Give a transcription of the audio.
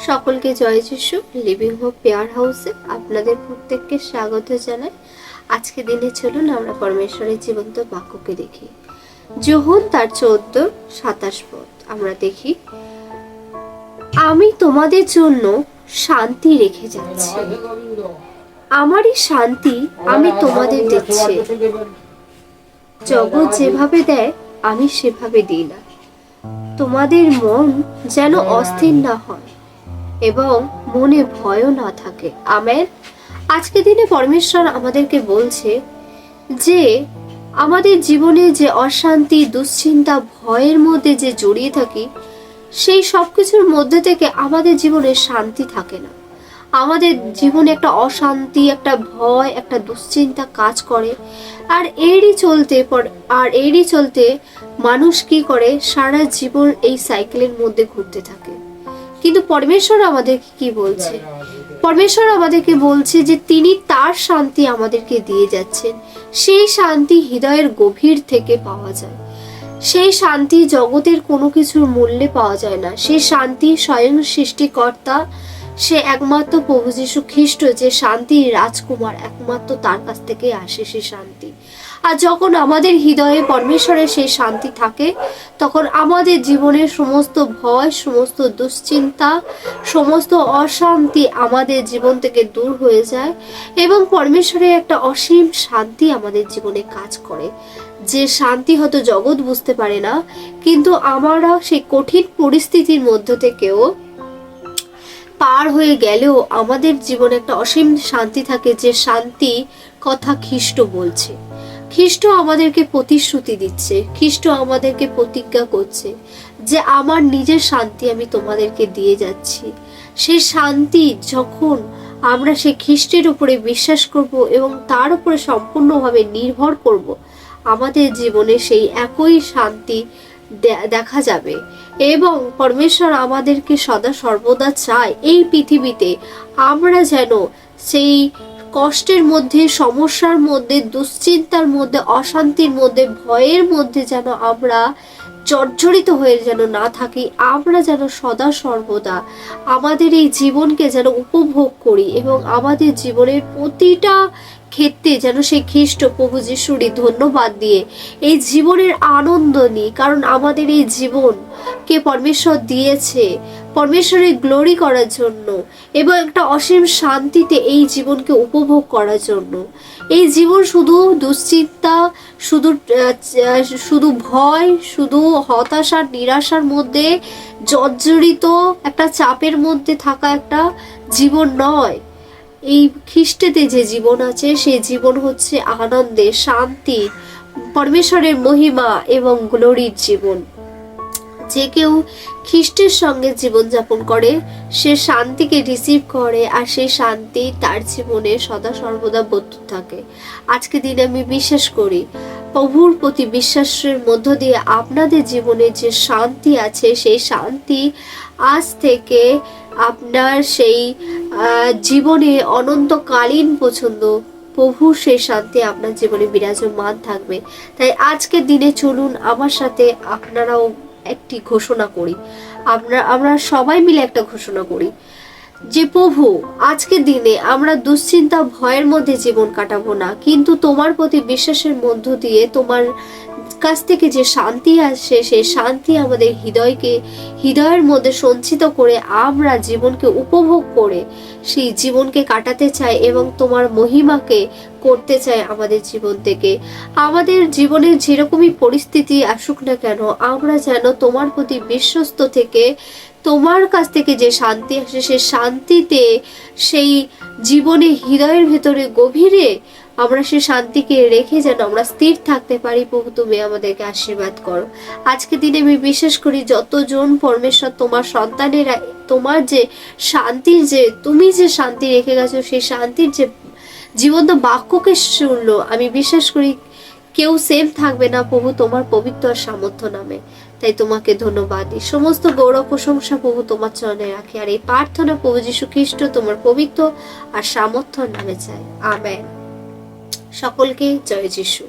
সকলকে জয় যিশু। Living hope pair হাউসে আপনাদের প্রত্যেককে স্বাগত জানাই। আজকে দিনে চলুন আমরা পরমেশ্বরের জীবন্ত বাক্যকে দেখি। যোহন তার 14:27 পদ আমরা দেখি, আমি তোমাদের জন্য শান্তি রেখে যাচ্ছি, আমারই শান্তি আমি তোমাদের দিচ্ছি। জগৎ যেভাবে দেয় আমি সেভাবে দিই না। তোমাদের মন যেন অস্থির না হয় এবং মনে ভয়ও না থাকে। আমেন। আজকে দিনে পরমেশ্বর আমাদেরকে বলছে যে আমাদের জীবনে যে অশান্তি, দুশ্চিন্তা, ভয়ের মধ্যে যে জড়িয়ে থাকি, সেই সব কিছুর মধ্যে থেকে আমাদের জীবনে শান্তি থাকে না। আমাদের জীবনে একটা অশান্তি, একটা ভয়, একটা দুশ্চিন্তা কাজ করে। আর এরই চলতে মানুষ কি করে, সারা জীবন এই সাইকেলের মধ্যে ঘুরতে থাকে। কিন্তু পরমেশ্বর আমাদেরকে কি বলছে? পরমেশ্বর আমাদেরকে বলছে যে তিনি তার শান্তি আমাদেরকে দিয়ে যাচ্ছেন। সেই শান্তি হৃদয়ের গভীর থেকে পাওয়া যায়। সেই শান্তি জগতের কোনো কিছুর মূল্যে পাওয়া যায় না। সেই শান্তি স্বয়ং সৃষ্টিকর্তা, সে একমাত্র প্রভু যীশু খ্রিস্ট যে শান্তির রাজকুমার, একমাত্র তার কাছ থেকে আসে সেই শান্তি। আর যখন আমাদের হৃদয়ে পরমেশ্বরের সেই শান্তি থাকে, তখন আমাদের জীবনের সমস্ত ভয়, সমস্ত দুশ্চিন্তা, সমস্ত অশান্তি আমাদের জীবন থেকে দূর হয়ে যায় এবং পরমেশ্বরের একটা অসীম শান্তি আমাদের জীবনে কাজ করে। যে শান্তি হয়তো জগৎ বুঝতে পারে না, কিন্তু আমরা সেই কঠিন পরিস্থিতির মধ্য থেকেও পার হয়ে গেলেও আমাদের জীবনে একটা অসীম শান্তি থাকে, যে শান্তি কথা খ্রিস্ট বলছে। খ্রিস্ট আমাদেরকে প্রতিশ্রুতি দিচ্ছে, খ্রিস্ট আমাদেরকে প্রতিজ্ঞা করছে যে আমার নিজের শান্তি আমি তোমাদেরকে দিয়ে যাচ্ছি। সেই শান্তি যখন আমরা সেই খ্রিস্টের উপরে বিশ্বাস করব এবং তার উপরে সম্পূর্ণভাবে নির্ভর করব, আমাদের জীবনে সেই একই শান্তি দেখা যাবে। এবং পরমেশ্বর আমাদেরকে সদা সর্বদা চায় এই পৃথিবীতে আমরা যেন সেই কষ্টের মধ্যে, সমস্যার মধ্যে, দুশ্চিন্তার মধ্যে, অশান্তির মধ্যে, ভয়ের মধ্যে যেন আমরা জর্জরিত হয়ে যেন না থাকি। আমরা যেন সদা সর্বদা আমাদের এই জীবনকে যেন উপভোগ করি এবং আমাদের জীবনের প্রতিটা ক্ষেত্রে যেন সেই খ্রিস্ট প্রভু যিশুরই ধন্যবাদ দিয়ে এই জীবনের আনন্দ নিই। কারণ আমাদের এই জীবনকে পরমেশ্বর দিয়েছে পরমেশ্বরের গ্লোরি করার জন্য এবং একটা অসীম শান্তিতে এই জীবনকে উপভোগ করার জন্য। এই জীবন শুধু দুশ্চিন্তা, শুধু ভয়, শুধু হতাশার, নিরাশার মধ্যে জর্জরিত একটা চাপের মধ্যে থাকা একটা জীবন নয়। এই খ্রিস্টেতে যে জীবন আছে সেই জীবন হচ্ছে আনন্দে, শান্তি, পরমেশ্বরের মহিমা এবং গ্লোরির জীবন। যে কেউ খ্রিস্টের সঙ্গে জীবনযাপন করে সে শান্তিকে রিসিভ করে আর সেই শান্তি তার জীবনে সদা সর্বদা বর্তিত থাকে। আজকে দিনে আমি বিশ্বাস করি প্রভুর প্রতি বিশ্বাসের মধ্য দিয়ে আপনাদের জীবনে যে শান্তি আছে সেই শান্তি আজ থেকে আপনার সেই জীবনে অনন্তকালীন পছন্দ প্রভু সেই শান্তি আপনার জীবনে বিরাজমান থাকবে। তাই আজকের দিনে চলুন আমার সাথে আপনারাও একটি ঘোষণা করি, আমরা সবাই মিলে একটা ঘোষণা করি যে প্রভু আজকের দিনে আমরা দুশ্চিন্তা, ভয়ের মধ্যে জীবন কাটাবো না, কিন্তু তোমার প্রতি বিশ্বাসের মধ্য দিয়ে তোমার কাছ থেকে যে শান্তি আসে সেই শান্তি আমাদের হৃদয়ের মধ্যে সঞ্চিত করে আমরা জীবনকে উপভোগ করে সেই জীবনকে কাটাতে চাই এবং তোমার মহিমাকে করতে চাই আমাদের জীবন থেকে। আমাদের জীবনের যেরকমই পরিস্থিতি আসুক না কেন, আমরা যেন তোমার প্রতি বিশ্বস্ত থেকে তোমার কাছ থেকে যে শান্তি আসে সেই শান্তিতে, সেই জীবনে হৃদয়ের ভেতরে গভীরে আমরা সেই শান্তিকে রেখে যেন আমরা স্থির থাকতে পারি। প্রভু তুমি আমাদেরকে আশীর্বাদ করো। আজকে দিনে আমি বিশ্বাস করি যতজন পরমেশ্বর তোমার সন্তানেরা তোমার যে শান্তির, যে তুমি যে শান্তি রেখে গেছো সেই শান্তির যে জীবন্ত বাক্যকে শুনলো, আমি বিশ্বাস করি কেউ সেম থাকবে না প্রভু তোমার পবিত্র আর সামর্থ্য নামে। তাই তোমাকে ধন্যবাদ দিই। সমস্ত গৌরব প্রশংসা প্রভু তোমার চরণে রাখি আর এই প্রার্থনা প্রভু যীশু খ্রিস্ট তোমার পবিত্র আর সামর্থ্য নামে চাই। আমেন। সকলকে জয় যিশু।